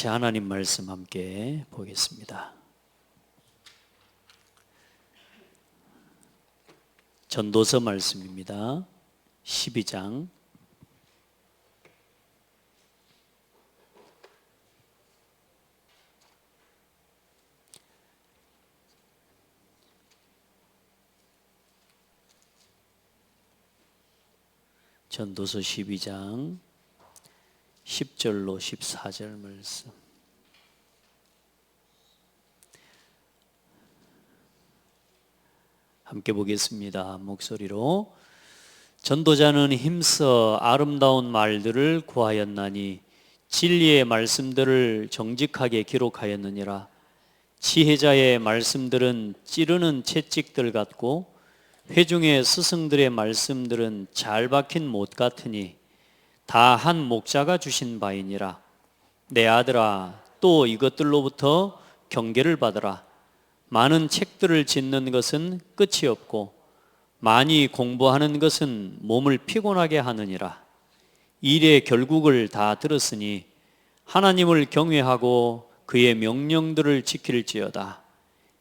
하나님 말씀 함께 보겠습니다. 전도서 말씀입니다. 12장 전도서 12장 10절로 14절 말씀. 함께 보겠습니다. 목소리로. 전도자는 힘써 아름다운 말들을 구하였나니 진리의 말씀들을 정직하게 기록하였느니라. 지혜자의 말씀들은 찌르는 채찍들 같고 회중의 스승들의 말씀들은 잘 박힌 못 같으니 다 한 목자가 주신 바이니라. 내 아들아, 또 이것들로부터 경계를 받으라. 많은 책들을 짓는 것은 끝이 없고 많이 공부하는 것은 몸을 피곤하게 하느니라. 일의 결국을 다 들었으니 하나님을 경외하고 그의 명령들을 지킬지어다.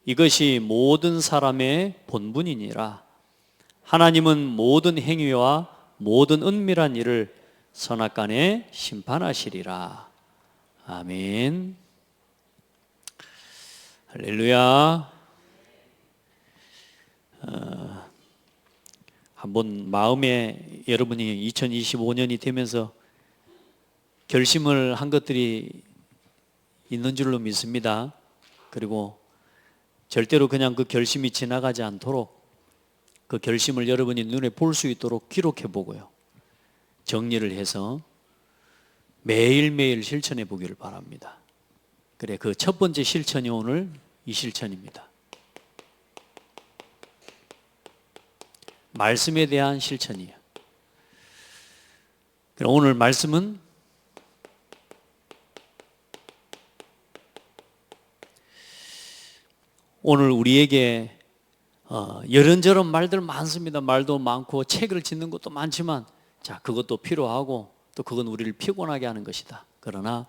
이것이 모든 사람의 본분이니라. 하나님은 모든 행위와 모든 은밀한 일을 선악간에 심판하시리라. 아멘. 할렐루야. 한번 마음에 여러분이 2025년이 되면서 결심을 한 것들이 있는 줄로 믿습니다. 그리고 절대로 그냥 그 결심이 지나가지 않도록 그 결심을 여러분이 눈에 볼 수 있도록 기록해 보고요, 정리를 해서 매일매일 실천해 보기를 바랍니다. 그래, 그 첫 번째 실천이 오늘 이 실천입니다. 말씀에 대한 실천이에요. 오늘 말씀은 오늘 우리에게 이런저런 말들 많습니다. 말도 많고 책을 짓는 것도 많지만, 자, 그것도 필요하고 또 그건 우리를 피곤하게 하는 것이다. 그러나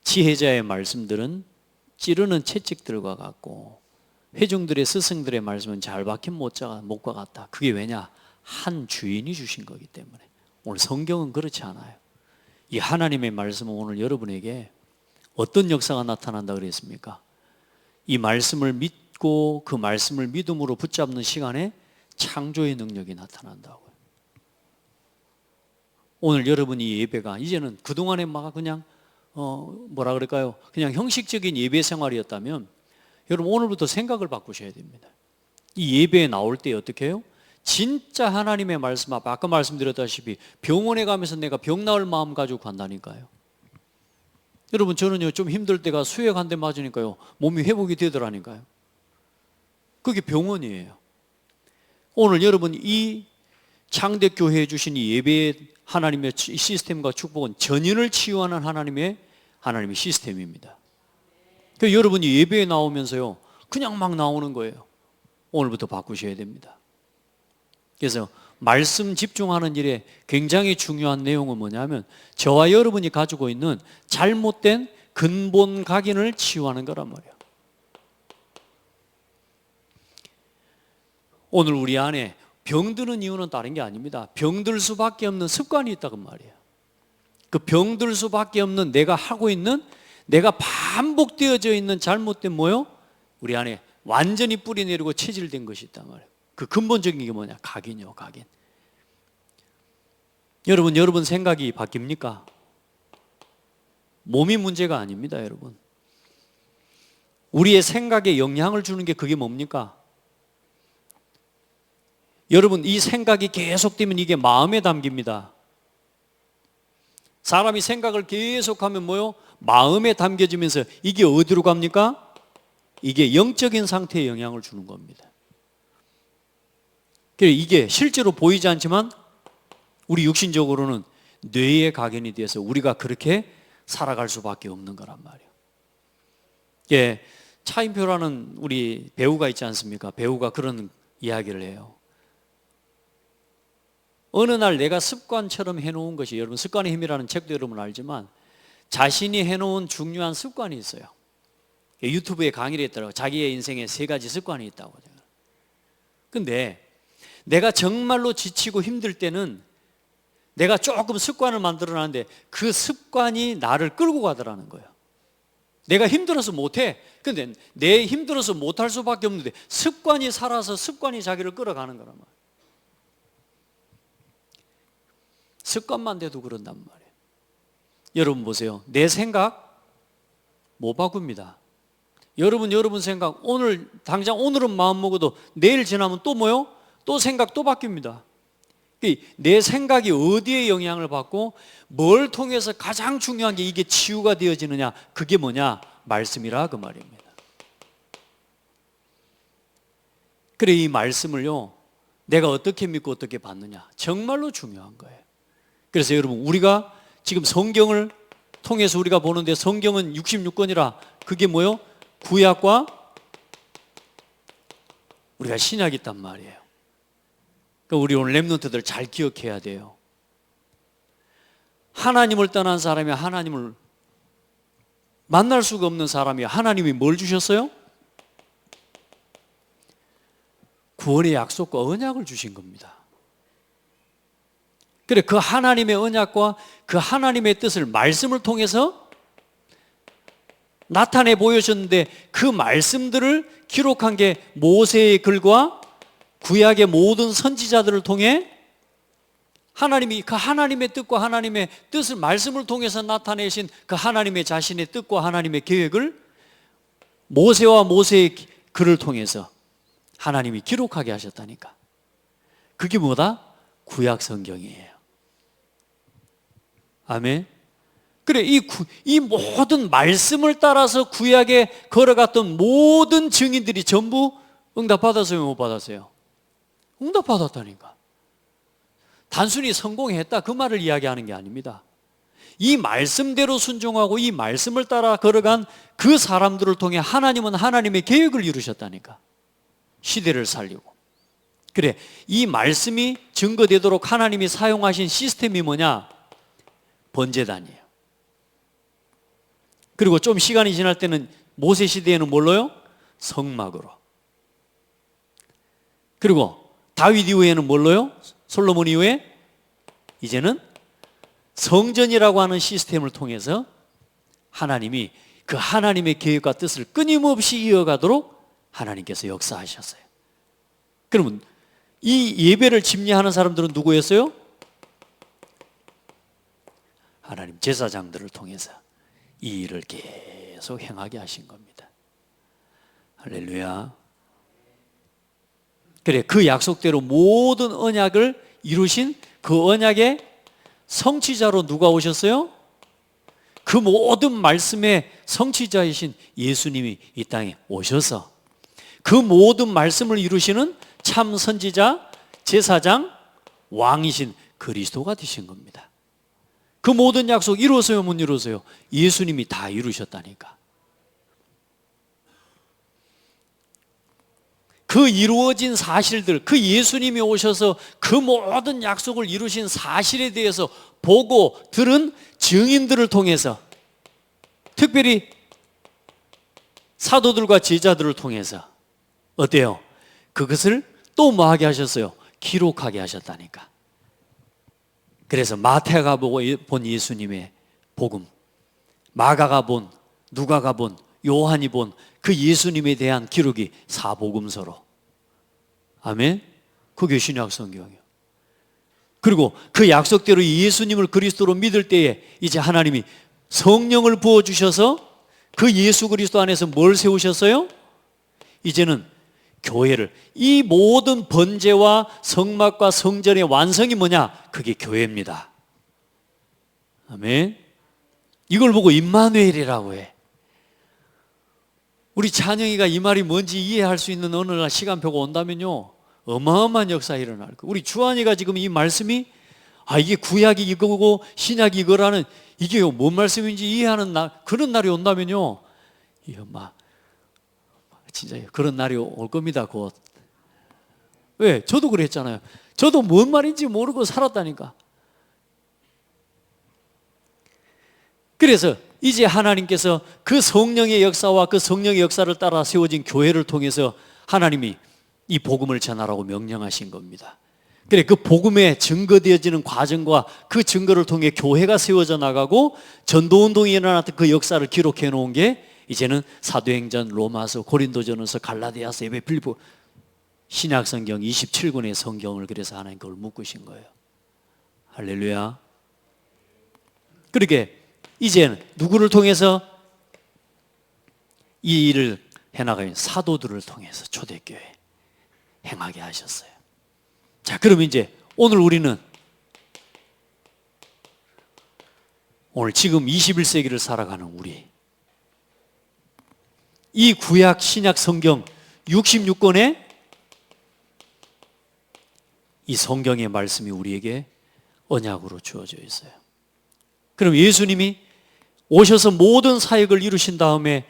지혜자의 말씀들은 찌르는 채찍들과 같고 회중들의 스승들의 말씀은 잘 박힌 못과 같다. 그게 왜냐? 한 주인이 주신 거기 때문에. 오늘 성경은 그렇지 않아요. 이 하나님의 말씀은 오늘 여러분에게 어떤 역사가 나타난다 그랬습니까? 이 말씀을 믿고 그 말씀을 믿음으로 붙잡는 시간에 창조의 능력이 나타난다고요. 오늘 여러분이 예배가 이제는 그동안에 막 그냥 뭐라 그럴까요? 그냥 형식적인 예배 생활이었다면 여러분 오늘부터 생각을 바꾸셔야 됩니다. 이 예배에 나올 때 어떻게 해요? 진짜 하나님의 말씀 앞에, 아까 말씀드렸다시피 병원에 가면서 내가 병 나을 마음 가지고 간다니까요. 여러분, 저는요 좀 힘들 때가 수액 한 대 맞으니까요 몸이 회복이 되더라니까요. 그게 병원이에요. 오늘 여러분 이 창대교회에 주신 이 예배의 하나님의 시스템과 축복은 전인을 치유하는 하나님의 시스템입니다. 그러니까 여러분이 예배에 나오면서요 그냥 막 나오는 거예요. 오늘부터 바꾸셔야 됩니다. 그래서 말씀 집중하는 일에 굉장히 중요한 내용은 뭐냐면 저와 여러분이 가지고 있는 잘못된 근본 각인을 치유하는 거란 말이에요. 오늘 우리 안에 병드는 이유는 다른 게 아닙니다. 병들 수밖에 없는 습관이 있다고 말이에요. 그 병들 수밖에 없는 내가 하고 있는, 내가 반복되어져 있는 잘못된 뭐요? 우리 안에 완전히 뿌리 내리고 체질된 것이 있단 말이에요. 그 근본적인 게 뭐냐? 각인이요, 각인. 여러분 생각이 바뀝니까? 몸이 문제가 아닙니다, 여러분. 우리의 생각에 영향을 주는 게 그게 뭡니까? 여러분, 이 생각이 계속되면 이게 마음에 담깁니다. 사람이 생각을 계속하면 뭐요? 마음에 담겨지면서 이게 어디로 갑니까? 이게 영적인 상태에 영향을 주는 겁니다. 이게 실제로 보이지 않지만 우리 육신적으로는 뇌에 각인이 돼서 우리가 그렇게 살아갈 수밖에 없는 거란 말이에요. 예, 차인표라는 우리 배우가 있지 않습니까? 배우가 그런 이야기를 해요. 어느 날 내가 습관처럼 해놓은 것이, 여러분 습관의 힘이라는 책도 여러분 알지만 자신이 해놓은 중요한 습관이 있어요. 유튜브에 강의를 했더라고요. 자기의 인생에 3가지 습관이 있다고. 근데 내가 정말로 지치고 힘들 때는 내가 조금 습관을 만들어놨는데 그 습관이 나를 끌고 가더라는 거예요. 내가 힘들어서 못해. 근데 내 힘들어서 못할 수밖에 없는데 습관이 살아서 습관이 자기를 끌어가는 거란 말이에요. 습관만 돼도 그런단 말이에요. 여러분 보세요. 내 생각 못 바꿉니다. 여러분 생각 오늘 당장 오늘은 마음 먹어도 내일 지나면 또 뭐요? 또 생각 또 바뀝니다. 내 생각이 어디에 영향을 받고 뭘 통해서 가장 중요한 게 이게 치유가 되어지느냐, 그게 뭐냐? 말씀이라 그 말입니다. 그래, 이 말씀을요 내가 어떻게 믿고 어떻게 받느냐 정말로 중요한 거예요. 그래서 여러분, 우리가 지금 성경을 통해서 우리가 보는데 성경은 66권이라 그게 뭐요? 구약과 우리가 신약이 있단 말이에요. 그러니까 우리 오늘 렘넌트들 잘 기억해야 돼요. 하나님을 떠난 사람이 하나님을 만날 수가 없는 사람이 하나님이 뭘 주셨어요? 구원의 약속과 언약을 주신 겁니다. 그래, 그 하나님의 언약과 그 하나님의 뜻을 말씀을 통해서 나타내 보여줬는데 그 말씀들을 기록한 게 모세의 글과 구약의 모든 선지자들을 통해 하나님이 그 하나님의 뜻과 하나님의 뜻을 말씀을 통해서 나타내신 그 하나님의 자신의 뜻과 하나님의 계획을 모세와 모세의 글을 통해서 하나님이 기록하게 하셨다니까. 그게 뭐다? 구약 성경이에요. 아멘. 그래, 이 모든 말씀을 따라서 구약에 걸어갔던 모든 증인들이 전부 응답받았어요, 못 받았어요? 응답받았다니까. 단순히 성공했다 그 말을 이야기하는 게 아닙니다. 이 말씀대로 순종하고 이 말씀을 따라 걸어간 그 사람들을 통해 하나님은 하나님의 계획을 이루셨다니까. 시대를 살리고. 그래, 이 말씀이 증거되도록 하나님이 사용하신 시스템이 뭐냐? 번제단이에요. 그리고 좀 시간이 지날 때는 모세 시대에는 뭘로요? 성막으로. 그리고 다윗 이후에는 뭘로요? 솔로몬 이후에 이제는 성전이라고 하는 시스템을 통해서 하나님이 그 하나님의 계획과 뜻을 끊임없이 이어가도록 하나님께서 역사하셨어요. 그러면 이 예배를 집례하는 사람들은 누구였어요? 하나님 제사장들을 통해서 이 일을 계속 행하게 하신 겁니다. 할렐루야. 그래, 그 약속대로 모든 언약을 이루신 그 언약의 성취자로 누가 오셨어요? 그 모든 말씀의 성취자이신 예수님이 이 땅에 오셔서 그 모든 말씀을 이루시는 참 선지자, 제사장, 왕이신 그리스도가 되신 겁니다. 그 모든 약속 이루었어요, 못 이루었어요? 예수님이 다 이루셨다니까. 그 이루어진 사실들, 그 예수님이 오셔서 그 모든 약속을 이루신 사실에 대해서 보고 들은 증인들을 통해서, 특별히 사도들과 제자들을 통해서 어때요? 그것을 또 뭐 하게 하셨어요? 기록하게 하셨다니까. 그래서 마태가 본 예수님의 복음, 마가가 본, 누가가 본, 요한이 본 그 예수님에 대한 기록이 사복음서로. 아멘. 그게 신약 성경이에요. 그리고 그 약속대로 예수님을 그리스도로 믿을 때에 이제 하나님이 성령을 부어주셔서 그 예수 그리스도 안에서 뭘 세우셨어요? 이제는 교회를, 이 모든 번제와 성막과 성전의 완성이 뭐냐? 그게 교회입니다. 아멘. 이걸 보고 임마누엘이라고 해. 우리 찬영이가 이 말이 뭔지 이해할 수 있는 어느 날 시간표가 온다면요, 어마어마한 역사 일어날 거예요. 우리 주한이가 지금 이 말씀이 이게 구약이 이거고 신약이 이거라는, 이게 뭔 말씀인지 이해하는 날, 그런 날이 온다면요, 이 엄마 진짜 그런 날이 올 겁니다, 곧. 왜? 저도 그랬잖아요. 저도 뭔 말인지 모르고 살았다니까. 그래서 이제 하나님께서 그 성령의 역사와 그 성령의 역사를 따라 세워진 교회를 통해서 하나님이 이 복음을 전하라고 명령하신 겁니다. 그래, 그 복음에 증거되어지는 과정과 그 증거를 통해 교회가 세워져 나가고 전도운동이 일어났던 그 역사를 기록해 놓은 게 이제는 사도행전, 로마서, 고린도전서, 갈라디아서, 에베, 필리포 신약성경 27권의 성경을 그래서 하나님 그걸 묶으신 거예요. 할렐루야. 그렇게 이제는 누구를 통해서 이 일을 해나가요? 사도들을 통해서 초대교회 행하게 하셨어요. 자, 그럼 이제 오늘 우리는 오늘 지금 21세기를 살아가는 우리, 이 구약 신약 성경 66권의 이 성경의 말씀이 우리에게 언약으로 주어져 있어요. 그럼 예수님이 오셔서 모든 사역을 이루신 다음에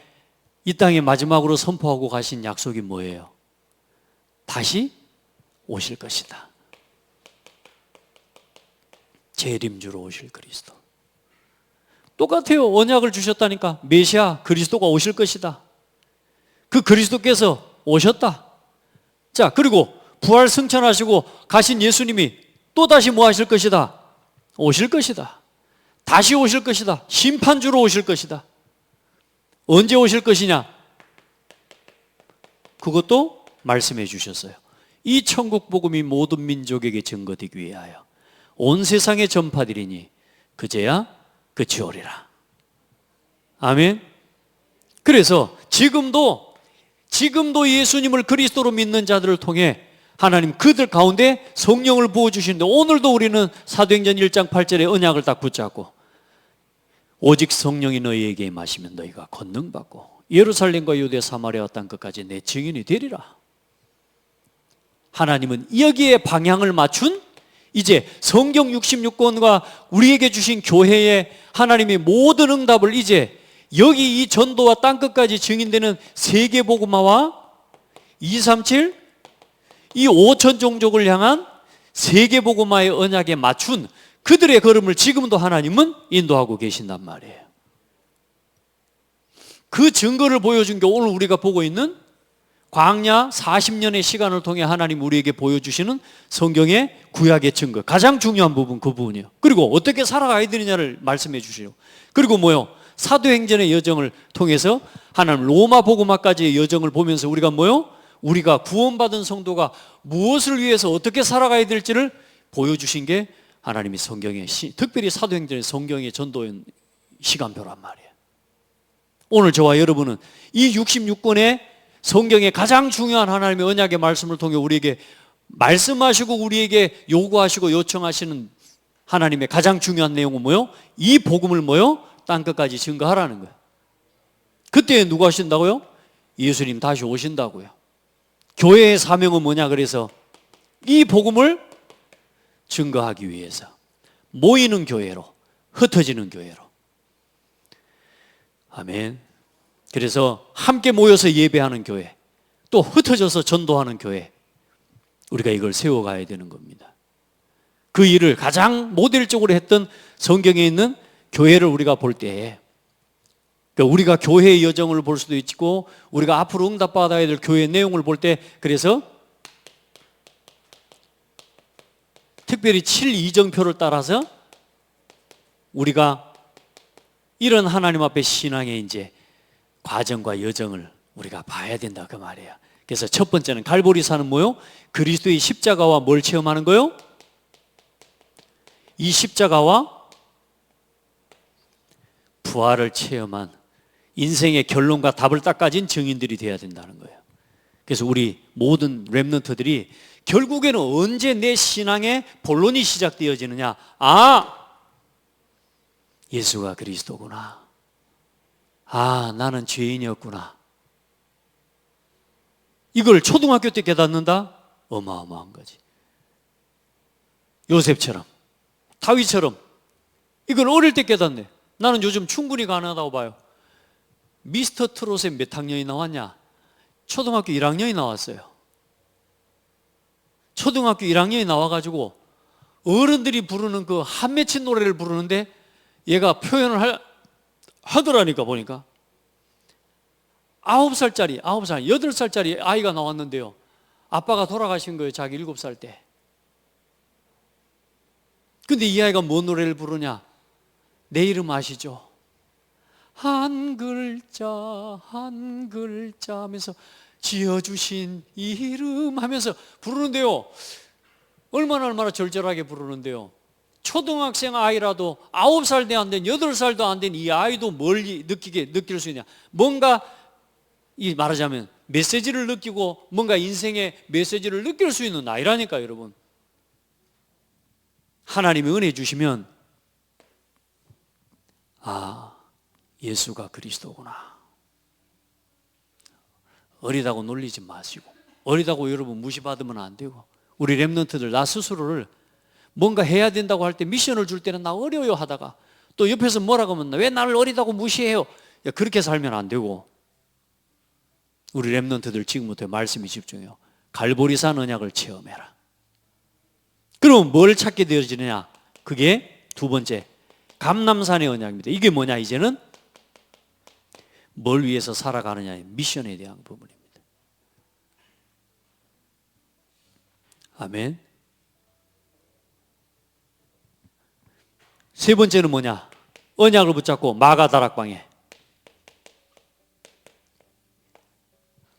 이 땅에 마지막으로 선포하고 가신 약속이 뭐예요? 다시 오실 것이다. 재림주로 오실 그리스도. 똑같아요. 언약을 주셨다니까. 메시아 그리스도가 오실 것이다. 그 그리스도께서 오셨다. 자, 그리고 부활 승천하시고 가신 예수님이 또다시 뭐 하실 것이다? 오실 것이다. 다시 오실 것이다. 심판주로 오실 것이다. 언제 오실 것이냐? 그것도 말씀해 주셨어요. 이 천국 복음이 모든 민족에게 증거되기 위하여 온 세상에 전파되리니 그제야 끝이 오리라. 아멘. 그래서 지금도 예수님을 그리스도로 믿는 자들을 통해 하나님 그들 가운데 성령을 부어주시는데, 오늘도 우리는 사도행전 1장 8절의 언약을 딱 붙잡고 오직 성령이 너희에게 임하시면 너희가 권능받고 예루살렘과 유대 사마리아 땅 끝까지 내 증인이 되리라. 하나님은 여기에 방향을 맞춘 이제 성경 66권과 우리에게 주신 교회의 하나님의 모든 응답을 이제 여기 이 전도와 땅 끝까지 증인되는 세계복음화와 237 이 5천 종족을 향한 세계복음화의 언약에 맞춘 그들의 걸음을 지금도 하나님은 인도하고 계신단 말이에요. 그 증거를 보여준 게 오늘 우리가 보고 있는 광야 40년의 시간을 통해 하나님 우리에게 보여주시는 성경의 구약의 증거, 가장 중요한 부분 그 부분이에요. 그리고 어떻게 살아가야 되느냐를 말씀해 주시고, 그리고 뭐요? 사도행전의 여정을 통해서 하나님 로마 복음화까지의 여정을 보면서 우리가 뭐요? 우리가 구원받은 성도가 무엇을 위해서 어떻게 살아가야 될지를 보여주신 게 하나님이 성경의 특별히 사도행전의 성경의 전도의 시간표란 말이에요. 오늘 저와 여러분은 이 66권의 성경의 가장 중요한 하나님의 언약의 말씀을 통해 우리에게 말씀하시고 우리에게 요구하시고 요청하시는 하나님의 가장 중요한 내용은 뭐요? 이 복음을 뭐요? 땅끝까지 증거하라는 거예요. 그때 누가 하신다고요? 예수님 다시 오신다고요. 교회의 사명은 뭐냐? 그래서 이 복음을 증거하기 위해서 모이는 교회로, 흩어지는 교회로. 아멘. 그래서 함께 모여서 예배하는 교회, 또 흩어져서 전도하는 교회, 우리가 이걸 세워가야 되는 겁니다. 그 일을 가장 모델적으로 했던 성경에 있는 교회를 우리가 볼 때에, 우리가 교회의 여정을 볼 수도 있고 우리가 앞으로 응답받아야 될 교회의 내용을 볼 때, 그래서 특별히 7이정표를 따라서 우리가 이런 하나님 앞에 신앙의 이제 과정과 여정을 우리가 봐야 된다 그 말이에요. 그래서 첫 번째는 갈보리산은 뭐요? 그리스도의 십자가와 뭘 체험하는 거요? 이 십자가와 부활을 체험한 인생의 결론과 답을 딱 가진 증인들이 되어야 된다는 거예요. 그래서 우리 모든 렘넌트들이 결국에는 언제 내 신앙의 본론이 시작되어지느냐? 아, 예수가 그리스도구나. 아, 나는 죄인이었구나. 이걸 초등학교 때 깨닫는다? 어마어마한 거지. 요셉처럼, 다윗처럼 이걸 어릴 때 깨닫네. 나는 요즘 충분히 가능하다고 봐요. 미스터 트롯에 몇 학년이 나왔냐? 초등학교 1학년이 나왔어요. 초등학교 1학년이 나와가지고 어른들이 부르는 그 한 맺힌 노래를 부르는데 얘가 표현을 하더라니까. 보니까 9살짜리, 8살짜리 아이가 나왔는데요, 아빠가 돌아가신 거예요. 자기 7살 때. 근데 이 아이가 뭔 노래를 부르냐? 내 이름 아시죠? 한 글자 한 글자 하면서 지어주신 이름 하면서 부르는데요, 얼마나 절절하게 부르는데요, 초등학생 아이라도 9살도 안 된, 8살도 안 된 이 아이도 멀리 느낄 수 있냐? 뭔가 이 말하자면 메시지를 느끼고 뭔가 인생의 메시지를 느낄 수 있는 아이라니까. 여러분, 하나님이 은혜 주시면 예수가 그리스도구나. 어리다고 놀리지 마시고, 어리다고 여러분 무시받으면 안 되고, 우리 렘넌트들 나 스스로를 뭔가 해야 된다고 할 때, 미션을 줄 때는 나 어려워요 하다가 또 옆에서 뭐라고 하면 왜 나를 어리다고 무시해요? 그렇게 살면 안 되고, 우리 렘넌트들 지금부터 말씀에 집중해요. 갈보리산 언약을 체험해라. 그럼 뭘 찾게 되어지느냐? 그게 두 번째, 감람산의 언약입니다. 이게 뭐냐? 이제는 뭘 위해서 살아가느냐의 미션에 대한 부분입니다. 아멘. 세 번째는 뭐냐? 언약을 붙잡고 마가다락방에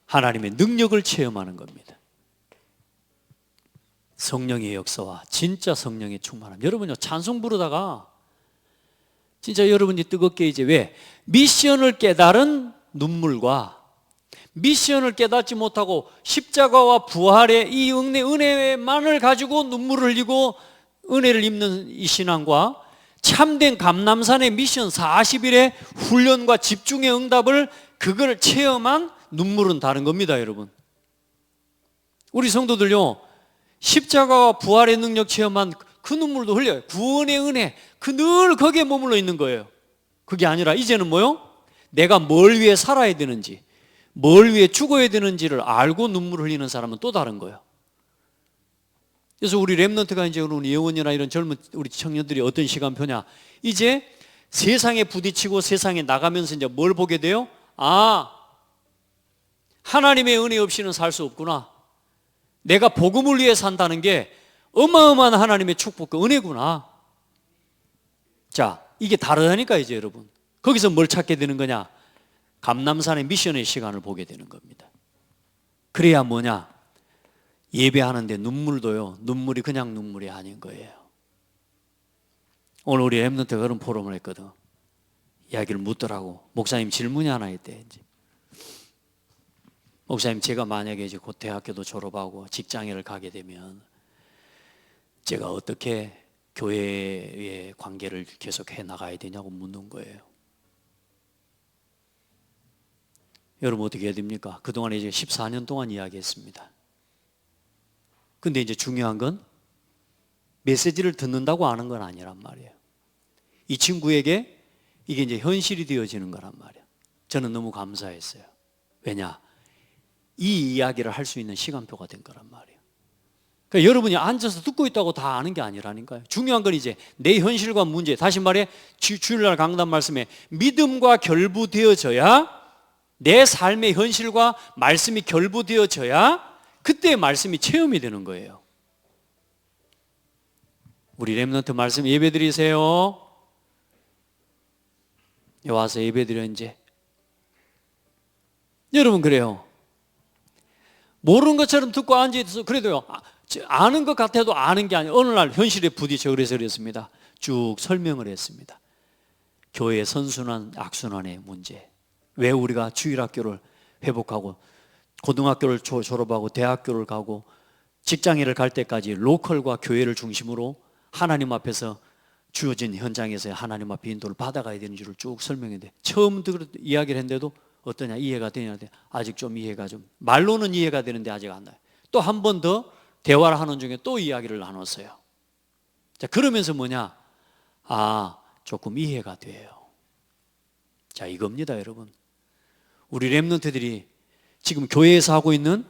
하나님의 능력을 체험하는 겁니다. 성령의 역사와 진짜 성령의 충만함. 여러분요, 찬송 부르다가 진짜 여러분이 뜨겁게 이제 왜 미션을 깨달은 눈물과 미션을 깨닫지 못하고 십자가와 부활의 이 은혜만을 가지고 눈물을 흘리고 은혜를 입는 이 신앙과 참된 감람산의 미션 40일의 훈련과 집중의 응답을 그걸 체험한 눈물은 다른 겁니다. 여러분, 우리 성도들요, 십자가와 부활의 능력 체험한 그 눈물도 흘려요. 구원의 은혜, 그 늘 거기에 머물러 있는 거예요. 그게 아니라 이제는 뭐요? 내가 뭘 위해 살아야 되는지, 뭘 위해 죽어야 되는지를 알고 눈물을 흘리는 사람은 또 다른 거예요. 그래서 우리 렘넌트가 이제 우리 예원이나 이런 젊은 우리 청년들이 어떤 시간표냐? 이제 세상에 부딪히고 세상에 나가면서 이제 뭘 보게 돼요? 하나님의 은혜 없이는 살 수 없구나. 내가 복음을 위해 산다는 게 어마어마한 하나님의 축복과 은혜구나. 자, 이게 다르다니까. 이제 여러분, 거기서 뭘 찾게 되는 거냐? 감람산의 미션의 시간을 보게 되는 겁니다. 그래야 뭐냐? 예배하는데 눈물도요, 눈물이 그냥 눈물이 아닌 거예요. 오늘 우리 렘넌트가 그런 포럼을 했거든. 이야기를 묻더라고. 목사님, 질문이 하나 있대. 이제 목사님, 제가 만약에 이제 곧 대학교도 졸업하고 직장을 가게 되면 제가 어떻게 교회의 관계를 계속 해 나가야 되냐고 묻는 거예요. 여러분, 어떻게 해야 됩니까? 그동안 이제 14년 동안 이야기했습니다. 근데 이제 중요한 건 메시지를 듣는다고 아는 건 아니란 말이에요. 이 친구에게 이게 이제 현실이 되어지는 거란 말이에요. 저는 너무 감사했어요. 왜냐? 이 이야기를 할 수 있는 시간표가 된 거란 말이에요. 그러니까 여러분이 앉아서 듣고 있다고 다 아는 게 아니라니까요. 중요한 건 이제 내 현실과 문제, 다시 말해 주일날 강단 말씀에 믿음과 결부되어져야, 내 삶의 현실과 말씀이 결부되어져야 그때 말씀이 체험이 되는 거예요. 우리 렘넌트 말씀 예배 드리세요. 와서 예배 드려. 이제 여러분, 그래요. 모르는 것처럼 듣고 앉아있어서 그래도요, 아는 것 같아도 아는 게 아니에요. 어느 날 현실에 부딪혀. 그래서 그랬습니다. 쭉 설명을 했습니다. 교회의 선순환, 악순환의 문제, 왜 우리가 주일학교를 회복하고 고등학교를 졸업하고 대학교를 가고 직장일을 갈 때까지 로컬과 교회를 중심으로 하나님 앞에서 주어진 현장에서 하나님 앞에 인도를 받아가야 되는지를 쭉 설명했는데, 처음 이야기를 했는데도 어떠냐, 이해가 되냐는데 아직 좀 이해가 좀, 말로는 이해가 되는데 아직 안 나요. 또 한 번 더 대화를 하는 중에 또 이야기를 나눴어요. 자, 그러면서 뭐냐? 조금 이해가 돼요. 자, 이겁니다. 여러분, 우리 렘넌트들이 지금 교회에서 하고 있는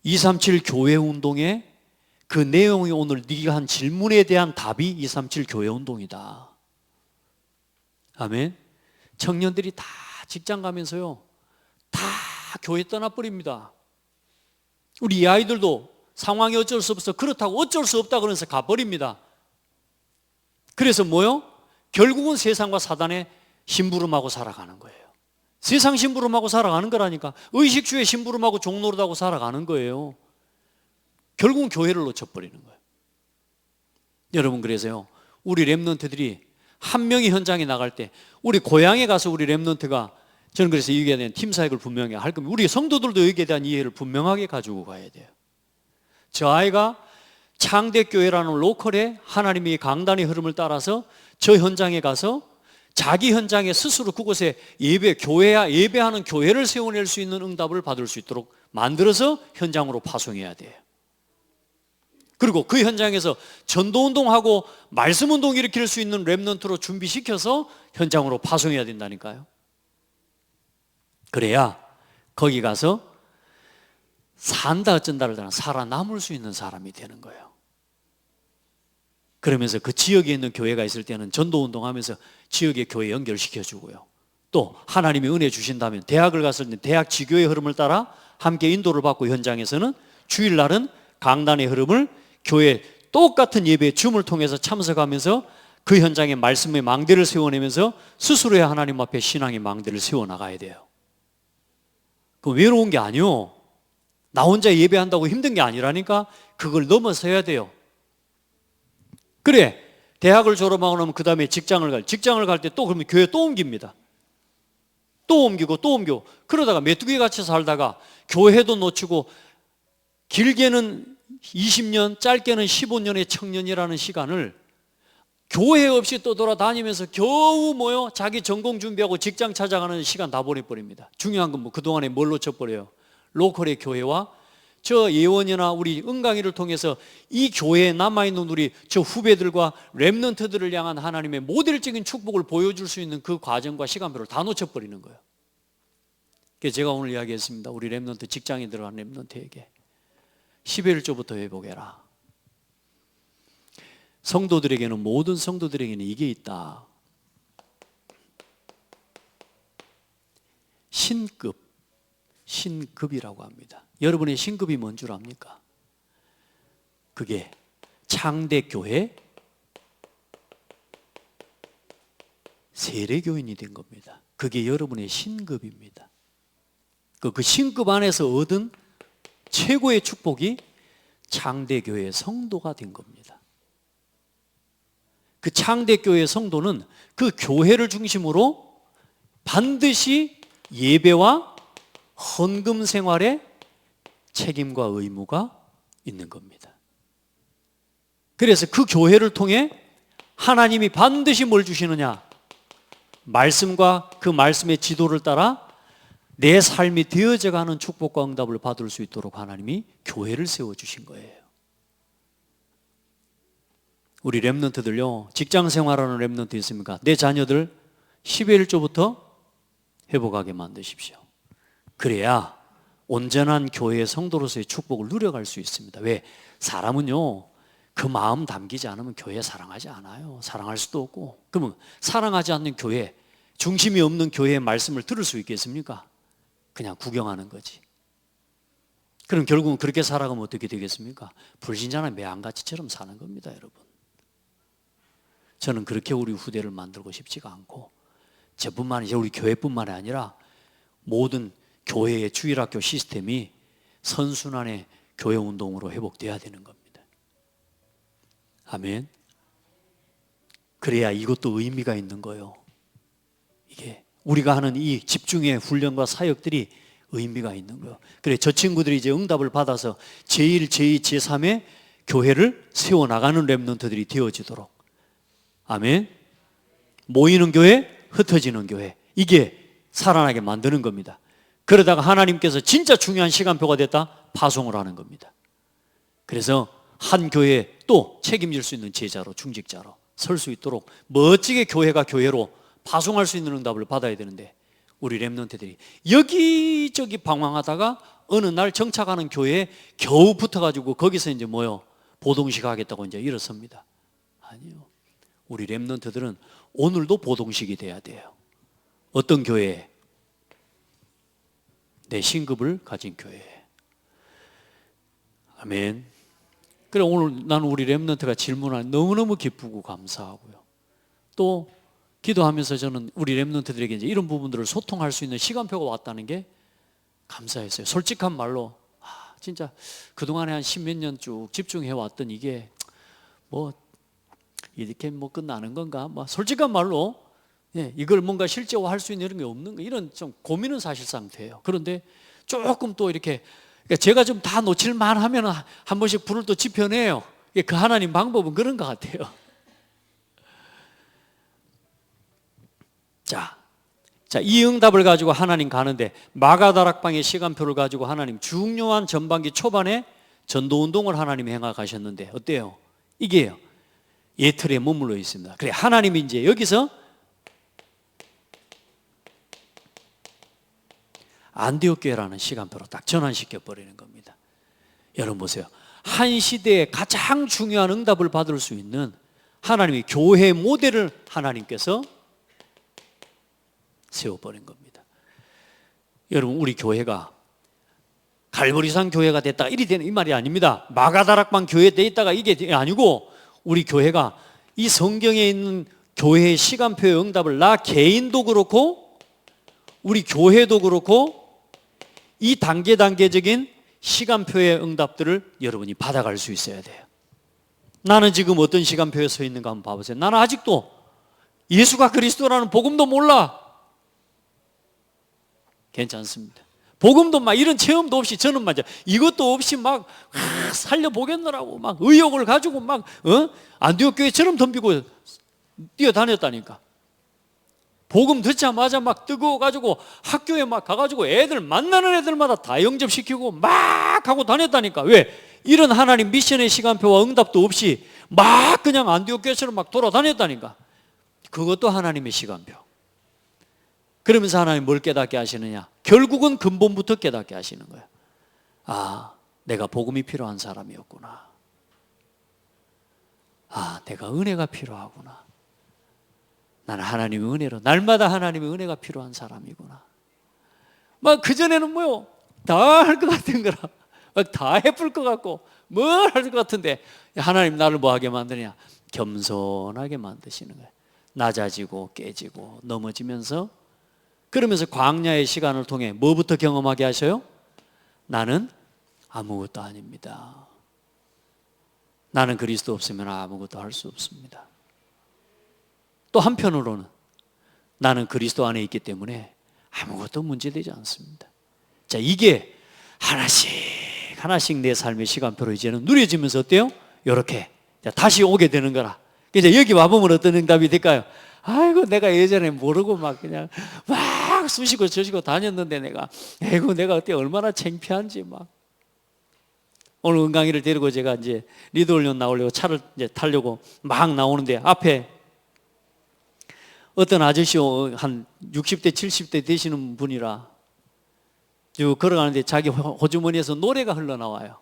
237 교회 운동의 그 내용이 오늘 네가 한 질문에 대한 답이 237 교회 운동이다. 아멘. 청년들이 다 직장 가면서요, 다 교회 떠나버립니다. 우리 이 아이들도 상황이 어쩔 수 없어 그렇다고 어쩔 수 없다 그러면서 가버립니다. 그래서 뭐요? 결국은 세상과 사단의 심부름하고 살아가는 거예요. 세상 심부름하고 살아가는 거라니까. 의식주의 심부름하고 종노릇하고 살아가는 거예요. 결국은 교회를 놓쳐버리는 거예요. 여러분, 그래서요, 우리 렘넌트들이 한 명이 현장에 나갈 때, 우리 고향에 가서 우리 렘넌트가, 저는 그래서 여기에 대한 팀 사역을 분명히 할 겁니다. 우리 성도들도 여기에 대한 이해를 분명하게 가지고 가야 돼요. 저 아이가 창대교회라는 로컬에 하나님의 강단의 흐름을 따라서 저 현장에 가서 자기 현장에 스스로 그곳에 예배하는 교회를 세워낼 수 있는 응답을 받을 수 있도록 만들어서 현장으로 파송해야 돼요. 그리고 그 현장에서 전도운동하고 말씀운동 일으킬 수 있는 렘넌트로 준비시켜서 현장으로 파송해야 된다니까요. 그래야 거기 가서 산다 어쩐다를 떠나 살아남을 수 있는 사람이 되는 거예요. 그러면서 그 지역에 있는 교회가 있을 때는 전도운동하면서 지역의 교회 연결시켜주고요. 또 하나님이 은혜 주신다면 대학을 갔을 때 대학 지교의 흐름을 따라 함께 인도를 받고, 현장에서는 주일날은 강단의 흐름을 교회 똑같은 예배의 줌을 통해서 참석하면서 그 현장에 말씀의 망대를 세워내면서 스스로의 하나님 앞에 신앙의 망대를 세워나가야 돼요. 그 외로운 게 아니요, 나 혼자 예배한다고 힘든 게 아니라니까. 그걸 넘어서야 돼요. 그래, 대학을 졸업하고 나면 그 다음에 직장을 갈 때 또 그러면 교회 또 옮깁니다. 또 옮기고 그러다가 메뚜기 같이 살다가 교회도 놓치고, 길게는 20년, 짧게는 15년의 청년이라는 시간을 교회 없이 떠돌아다니면서 겨우 자기 전공 준비하고 직장 찾아가는 시간 다 보내버립니다. 중요한 건 그동안에 뭘 놓쳐버려요? 로컬의 교회와 저 예원이나 우리 은강이를 통해서 이 교회에 남아있는 우리 저 후배들과 렘넌트들을 향한 하나님의 모델적인 축복을 보여줄 수 있는 그 과정과 시간표를 다 놓쳐버리는 거예요. 그래서 제가 오늘 이야기했습니다. 우리 렘넌트, 직장에 들어간 렘넌트에게 11조부터 회복해라. 성도들에게는, 모든 성도들에게는 이게 있다. 신급이라고 합니다. 여러분의 신급이 뭔 줄 압니까? 그게 창대교회 세례교인이 된 겁니다. 그게 여러분의 신급입니다. 그 신급 안에서 얻은 최고의 축복이 창대교회 성도가 된 겁니다. 그 창대교회 성도는 그 교회를 중심으로 반드시 예배와 헌금 생활에 책임과 의무가 있는 겁니다. 그래서 그 교회를 통해 하나님이 반드시 뭘 주시느냐? 말씀과 그 말씀의 지도를 따라 내 삶이 되어져가는 축복과 응답을 받을 수 있도록 하나님이 교회를 세워주신 거예요. 우리 렘넌트들요, 직장 생활하는 렘넌트 있습니까? 내 자녀들 11조부터 회복하게 만드십시오. 그래야 온전한 교회의 성도로서의 축복을 누려갈 수 있습니다. 왜? 사람은요, 그 마음 담기지 않으면 교회 사랑하지 않아요. 사랑할 수도 없고. 그러면 사랑하지 않는 교회, 중심이 없는 교회의 말씀을 들을 수 있겠습니까? 그냥 구경하는 거지. 그럼 결국은 그렇게 살아가면 어떻게 되겠습니까? 불신자나 매한가치처럼 사는 겁니다, 여러분. 저는 그렇게 우리 후대를 만들고 싶지가 않고, 저뿐만 아니라 우리 교회뿐만 아니라 모든 교회의 주일학교 시스템이 선순환의 교회 운동으로 회복돼야 되는 겁니다. 아멘. 그래야 이것도 의미가 있는 거예요. 이게 우리가 하는 이 집중의 훈련과 사역들이 의미가 있는 거예요. 그래, 저 친구들이 이제 응답을 받아서 제1, 제2, 제3의 교회를 세워나가는 렘넌트들이 되어지도록. 아멘. 모이는 교회, 흩어지는 교회, 이게 살아나게 만드는 겁니다. 그러다가 하나님께서 진짜 중요한 시간표가 됐다, 파송을 하는 겁니다. 그래서 한 교회에 또 책임질 수 있는 제자로, 중직자로 설 수 있도록 멋지게 교회가 교회로 파송할 수 있는 응답을 받아야 되는데, 우리 렘넌트들이 여기저기 방황하다가 어느 날 정착하는 교회에 겨우 붙어가지고 거기서 이제 보동식 하겠다고 이제 일어섭니다. 아니요. 우리 렘넌트들은 오늘도 보동식이 돼야 돼요. 어떤 교회? 내 신급을 가진 교회. 아멘. 그래 오늘 나는 우리 렘넌트가 질문한 너무너무 기쁘고 감사하고요. 또 기도하면서 저는 우리 렘넌트들에게 이제 이런 부분들을 소통할 수 있는 시간표가 왔다는 게 감사했어요. 솔직한 말로 진짜 그동안에 한 십몇 년 쭉 집중해 왔던 이게 뭐 이렇게 뭐 끝나는 건가? 뭐 솔직한 말로 이걸 뭔가 실제화할 수 있는 이런 게 없는 거 이런 좀 고민은 사실상 돼요. 그런데 조금 또 이렇게 제가 좀 다 놓칠만 하면 한 번씩 불을 또 지펴내요. 그 하나님 방법은 그런 것 같아요. 자, 이 응답을 가지고 하나님 가는데 마가다락방의 시간표를 가지고 하나님 중요한 전반기 초반에 전도운동을 하나님이 행하셨는데 어때요? 이게요. 예틀에 머물러 있습니다. 그래 하나님이 이제 여기서 안디옥 교회라는 시간표로 딱 전환시켜 버리는 겁니다. 여러분 보세요. 한 시대에 가장 중요한 응답을 받을 수 있는 하나님의 교회 모델을 하나님께서 세워버린 겁니다. 여러분 우리 교회가 갈보리산 교회가 됐다 이리 되는 이 말이 아닙니다. 마가다락방 교회 돼 있다가 이게 아니고 우리 교회가 이 성경에 있는 교회의 시간표의 응답을 나 개인도 그렇고 우리 교회도 그렇고 이 단계적인 시간표의 응답들을 여러분이 받아갈 수 있어야 돼요. 나는 지금 어떤 시간표에 서 있는가 한번 봐보세요. 나는 아직도 예수가 그리스도라는 복음도 몰라. 괜찮습니다. 복음도 막 이런 체험도 없이 저는 맞아 이것도 없이 막 살려보겠느라고 막 의욕을 가지고 막 안디옥 교회처럼 덤비고 뛰어다녔다니까. 복음 듣자마자 막 뜨거워가지고 학교에 막 가가지고 애들 만나는 애들마다 다 영접시키고 막 하고 다녔다니까. 왜? 이런 하나님 미션의 시간표와 응답도 없이 막 그냥 안디옥 교회처럼 막 돌아다녔다니까. 그것도 하나님의 시간표. 그러면서 하나님 뭘 깨닫게 하시느냐? 결국은 근본부터 깨닫게 하시는 거예요. 아, 내가 복음이 필요한 사람이었구나. 아, 내가 은혜가 필요하구나. 나는 하나님의 은혜로 날마다 하나님의 은혜가 필요한 사람이구나. 막 그전에는 뭐요? 다 할 것 같은 거라 막 다 해볼 것 같고 뭘 할 것 같은데 하나님 나를 뭐 하게 만드냐? 겸손하게 만드시는 거예요. 낮아지고 깨지고 넘어지면서 그러면서 광야의 시간을 통해 뭐부터 경험하게 하셔요? 나는 아무것도 아닙니다. 나는 그리스도 없으면 아무것도 할 수 없습니다. 또 한편으로는 나는 그리스도 안에 있기 때문에 아무것도 문제되지 않습니다. 자, 이게 하나씩 내 삶의 시간표로 이제는 누려지면서 어때요? 이렇게 다시 오게 되는 거라. 이제 여기 와보면 어떤 응답이 될까요? 아이고 내가 예전에 모르고 막 그냥 막 쑤시고 저시고 다녔는데 내가 어때 얼마나 창피한지 막. 오늘 은강이를 데리고 제가 이제 리드올리온 나오려고 차를 이제 타려고 막 나오는데 앞에 어떤 아저씨 한 60대 70대 되시는 분이라 쭉 걸어가는데 자기 호주머니에서 노래가 흘러나와요.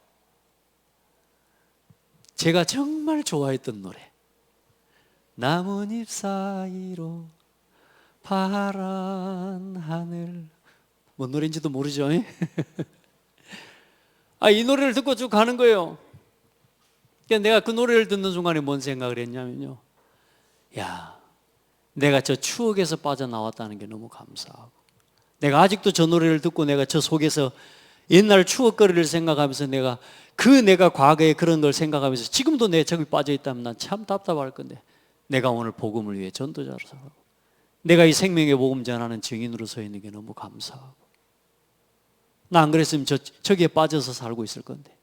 제가 정말 좋아했던 노래. 나뭇잎 사이로 파란 하늘. 뭔 노래인지도 모르죠? 이 노래를 듣고 쭉 가는 거예요. 내가 그 노래를 듣는 순간에 뭔 생각을 했냐면요. 야, 내가 저 추억에서 빠져나왔다는 게 너무 감사하고 내가 아직도 저 노래를 듣고 내가 저 속에서 옛날 추억거리를 생각하면서 내가 과거에 그런 걸 생각하면서 지금도 내 저기 빠져있다면 난 참 답답할 건데 내가 오늘 복음을 위해 전도자로 살고 내가 이 생명의 복음 전하는 증인으로 서 있는 게 너무 감사하고 나 안 그랬으면 저기에 빠져서 살고 있을 건데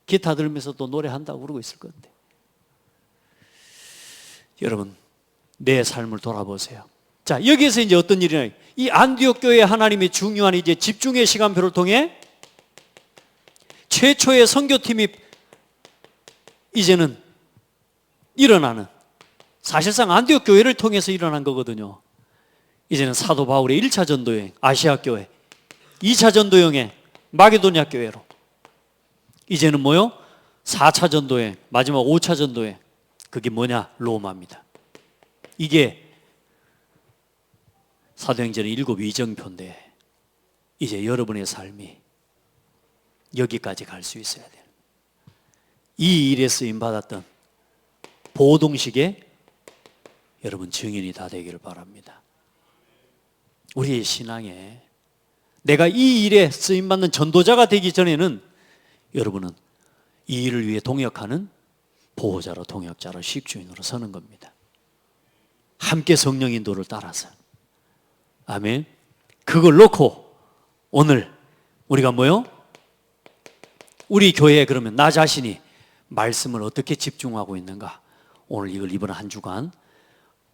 기타 들으면서 또 노래한다고 그러고 있을 건데 여러분 내 삶을 돌아보세요. 자, 여기에서 이제 어떤 일이냐? 이 안디옥 교회 하나님의 중요한 이제 집중의 시간표를 통해 최초의 선교팀이 이제는 일어나는 사실상 안디옥 교회를 통해서 일어난 거거든요. 이제는 사도 바울의 1차 전도여행 아시아 교회 2차 전도여행에 마게도니아 교회로 이제는 뭐요? 4차 전도여행 마지막 5차 전도여행 그게 뭐냐? 로마입니다. 이게 사도행전의 7 이정표인데 이제 여러분의 삶이 여기까지 갈 수 있어야 돼요. 이 일에 쓰임받았던 보동식의 여러분 증인이 다 되기를 바랍니다. 우리의 신앙에 내가 이 일에 쓰임받는 전도자가 되기 전에는 여러분은 이 일을 위해 동역하는 보호자로, 동역자로, 식주인으로 서는 겁니다. 함께 성령 인도를 따라서. 아멘. 그걸 놓고 오늘 우리가 뭐요? 우리 교회에 그러면 나 자신이 말씀을 어떻게 집중하고 있는가? 오늘 이번 한 주간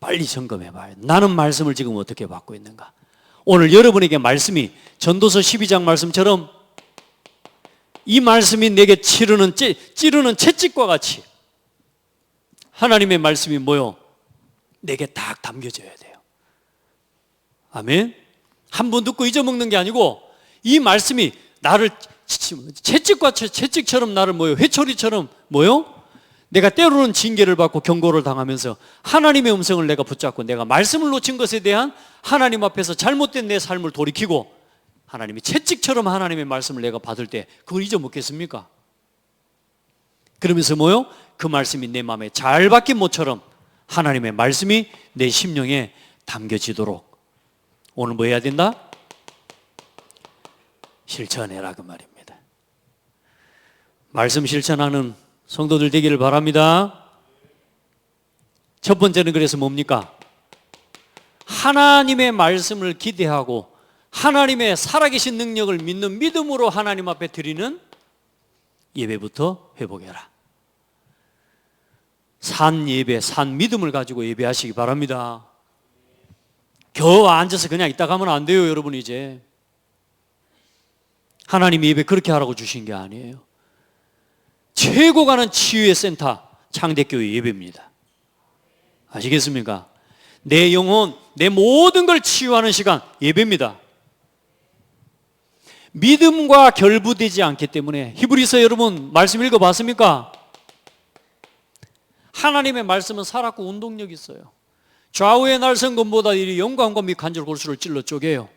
빨리 점검해 봐요. 나는 말씀을 지금 어떻게 받고 있는가? 오늘 여러분에게 말씀이 전도서 12장 말씀처럼 이 말씀이 내게 찌르는 채찍과 같이 하나님의 말씀이 뭐요? 내게 딱 담겨져야 돼요. 아멘. 한 번 듣고 잊어먹는 게 아니고 이 말씀이 나를 채찍처럼 나를 뭐요? 회초리처럼 뭐요? 내가 때로는 징계를 받고 경고를 당하면서 하나님의 음성을 내가 붙잡고 내가 말씀을 놓친 것에 대한 하나님 앞에서 잘못된 내 삶을 돌이키고 하나님이 채찍처럼 하나님의 말씀을 내가 받을 때 그걸 잊어먹겠습니까? 그러면서 뭐요? 그 말씀이 내 마음에 잘 박힌 모처럼 하나님의 말씀이 내 심령에 담겨지도록 오늘 뭐 해야 된다? 실천해라 그 말입니다. 말씀 실천하는 성도들 되기를 바랍니다. 첫 번째는 그래서 뭡니까? 하나님의 말씀을 기대하고 하나님의 살아계신 능력을 믿는 믿음으로 하나님 앞에 드리는 예배부터 회복해라. 산 예배, 산 믿음을 가지고 예배하시기 바랍니다. 겨우 앉아서 그냥 있다 가면 안 돼요, 여러분. 이제 하나님 예배 그렇게 하라고 주신 게 아니에요. 최고 가는 치유의 센터 창대교회 예배입니다. 아시겠습니까? 내 영혼, 내 모든 걸 치유하는 시간 예배입니다. 믿음과 결부되지 않기 때문에 히브리서 여러분 말씀 읽어봤습니까? 하나님의 말씀은 살았고 운동력이 있어요. 좌우의 날성검보다 이 영광과 및 간절 골수를 찔러 쪼개요.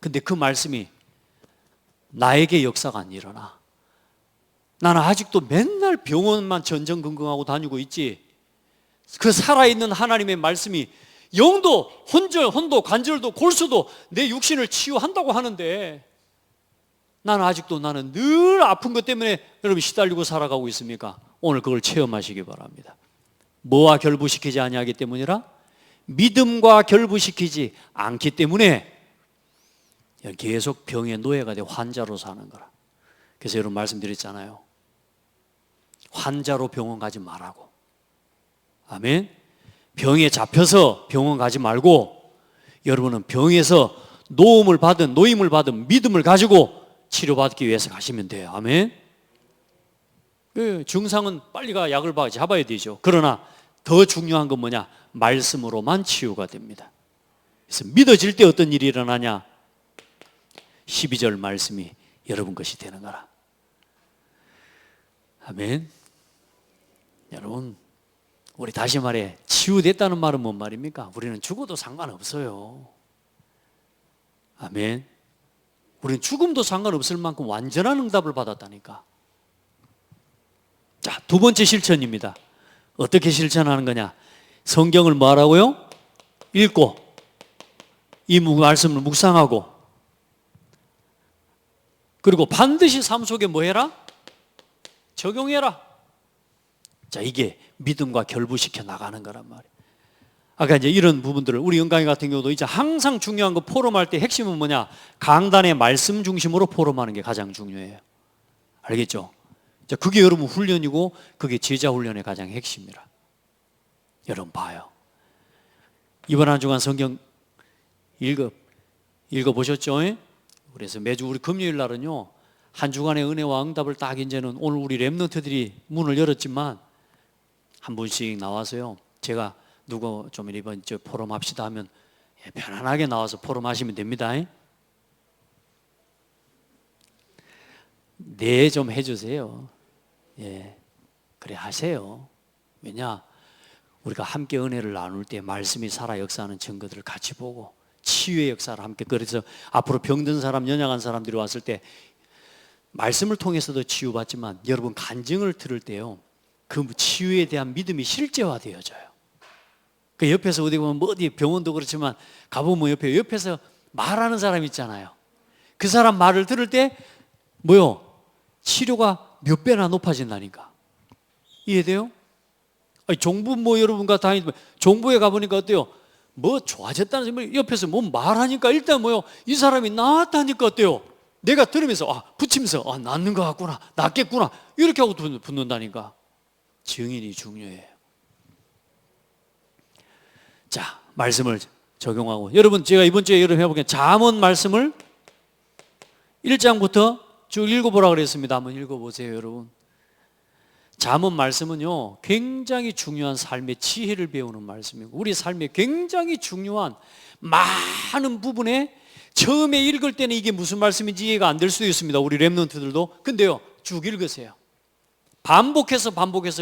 근데 그 말씀이 나에게 역사가 안 일어나. 나는 아직도 맨날 병원만 전전긍긍하고 다니고 있지. 그 살아있는 하나님의 말씀이 영도, 혼도, 관절도, 골수도 내 육신을 치유한다고 하는데 나는 늘 아픈 것 때문에 여러분 시달리고 살아가고 있습니까? 오늘 그걸 체험하시기 바랍니다. 뭐와 결부시키지 아니하기 때문이라? 믿음과 결부시키지 않기 때문에 계속 병의 노예가 돼 환자로 사는 거라. 그래서 여러분 말씀드렸잖아요. 환자로 병원 가지 말라고. 아멘. 병에 잡혀서 병원 가지 말고 여러분은 병에서 노임을 받은 믿음을 가지고 치료받기 위해서 가시면 돼요. 아멘. 증상은 빨리 가 약을 잡아야 되죠. 그러나 더 중요한 건 뭐냐? 말씀으로만 치유가 됩니다. 그래서 믿어질 때 어떤 일이 일어나냐? 12절 말씀이 여러분 것이 되는 거라. 아멘. 여러분, 우리 다시 말해 치유됐다는 말은 뭔 말입니까? 우리는 죽어도 상관없어요. 아멘. 우리는 죽음도 상관없을 만큼 완전한 응답을 받았다니까. 자, 두 번째 실천입니다. 어떻게 실천하는 거냐? 성경을 뭐 하라고요? 읽고 이 말씀을 묵상하고 그리고 반드시 삶 속에 뭐 해라? 적용해라. 자, 이게 믿음과 결부시켜 나가는 거란 말이에요. 아까 이제 이런 부분들을 우리 영광이 같은 경우도 이제 항상 중요한 거 포럼할 때 핵심은 뭐냐? 강단의 말씀 중심으로 포럼하는 게 가장 중요해요. 알겠죠? 자, 그게 여러분 훈련이고 그게 제자 훈련의 가장 핵심이라. 여러분 봐요. 이번 한 주간 성경 읽어보셨죠? 그래서 매주 우리 금요일 날은요 한 주간의 은혜와 응답을 딱 이제는 오늘 우리 랩런트들이 문을 열었지만 한 분씩 나와서요. 제가 누구 좀 이번 주 포럼 합시다 하면 편안하게 나와서 포럼 하시면 됩니다. 네, 좀 해주세요. 예, 그래 하세요. 왜냐? 우리가 함께 은혜를 나눌 때 말씀이 살아 역사하는 증거들을 같이 보고 치유의 역사를 함께, 그래서 앞으로 병든 사람, 연약한 사람들이 왔을 때 말씀을 통해서도 치유받지만 여러분 간증을 들을 때요, 그 치유에 대한 믿음이 실제화되어져요. 그 옆에서 어디 보면 뭐 어디 병원도 그렇지만 가보면 옆에서 말하는 사람 있잖아요. 그 사람 말을 들을 때 뭐요? 치료가 몇 배나 높아진다니까. 이해돼요? 아니, 종부 뭐 여러분과 다니면 종부에 가보니까 어때요? 뭐 좋아졌다는 생각이, 옆에서 뭐 말하니까 일단 뭐요? 이 사람이 나았다니까 어때요? 내가 들으면서 붙이면서 낫는 것 같구나, 낫겠구나 이렇게 하고 붙는다니까. 증인이 중요해요. 자, 말씀을 적용하고, 여러분 제가 이번 주에 여러분 해보게 잠언 말씀을 1장부터 쭉 읽어보라 그랬습니다. 한번 읽어보세요, 여러분. 잠언 말씀은요, 굉장히 중요한 삶의 지혜를 배우는 말씀이고, 우리 삶에 굉장히 중요한 많은 부분에 처음에 읽을 때는 이게 무슨 말씀인지 이해가 안 될 수도 있습니다. 우리 렘넌트들도. 근데요, 쭉 읽으세요. 반복해서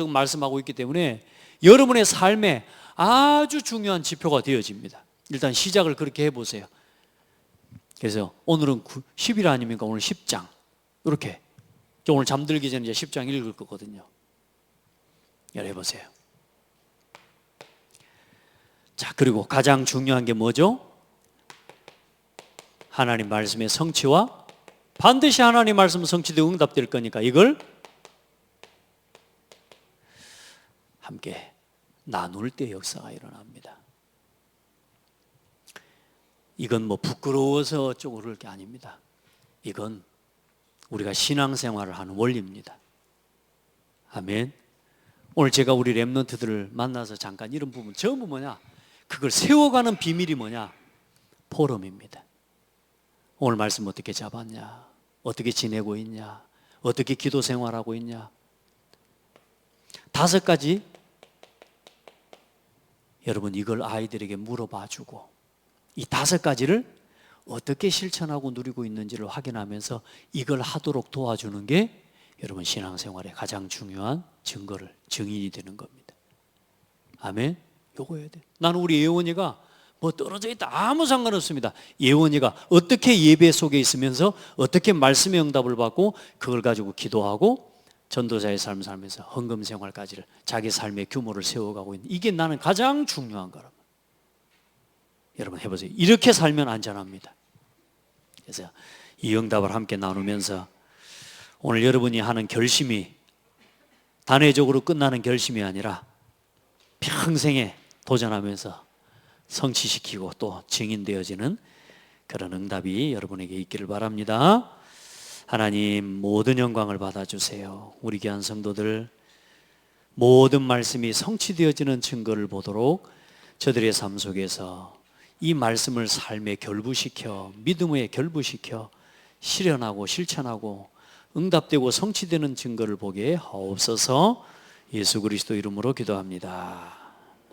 말씀하고 있기 때문에 여러분의 삶에 아주 중요한 지표가 되어집니다. 일단 시작을 그렇게 해보세요. 그래서 오늘은 10일 아닙니까? 오늘 10장 이렇게, 오늘 잠들기 전에 이제 10장 읽을 거거든요. 해보세요. 자, 그리고 가장 중요한 게 뭐죠? 하나님 말씀의 성취와, 반드시 하나님 말씀 성취되고 응답될 거니까 이걸 함께 나눌 때 역사가 일어납니다. 이건 뭐 부끄러워서 어쩌고 그럴 게 아닙니다. 이건 우리가 신앙생활을 하는 원리입니다. 아멘. 오늘 제가 우리 렘넌트들을 만나서 잠깐 이런 부분, 전부 뭐냐? 그걸 세워가는 비밀이 뭐냐? 포럼입니다. 오늘 말씀 어떻게 잡았냐? 어떻게 지내고 있냐? 어떻게 기도 생활하고 있냐? 5가지 여러분 이걸 아이들에게 물어봐 주고, 이 5가지를 어떻게 실천하고 누리고 있는지를 확인하면서 이걸 하도록 도와주는 게 여러분 신앙생활의 가장 중요한 증인이 되는 겁니다. 아멘. 요거 해야 돼. 나는 우리 예원이가 뭐 떨어져 있다 아무 상관없습니다. 예원이가 어떻게 예배 속에 있으면서 어떻게 말씀의 응답을 받고 그걸 가지고 기도하고 전도자의 삶을 살면서 헌금 생활까지를 자기 삶의 규모를 세워가고 있는, 이게 나는 가장 중요한 거랍니다. 여러분 해보세요. 이렇게 살면 안전합니다. 그래서 이 응답을 함께 나누면서 오늘 여러분이 하는 결심이 단회적으로 끝나는 결심이 아니라 평생에 도전하면서 성취시키고 또 증인되어지는 그런 응답이 여러분에게 있기를 바랍니다. 하나님, 모든 영광을 받아주세요. 우리 귀한 성도들 모든 말씀이 성취되어지는 증거를 보도록 저들의 삶 속에서 이 말씀을 삶에 결부시켜, 믿음에 결부시켜 실현하고 실천하고 응답되고 성취되는 증거를 보게 하옵소서. 예수 그리스도 이름으로 기도합니다.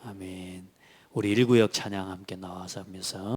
아멘. 우리 1구역 찬양 함께 나와서 하면서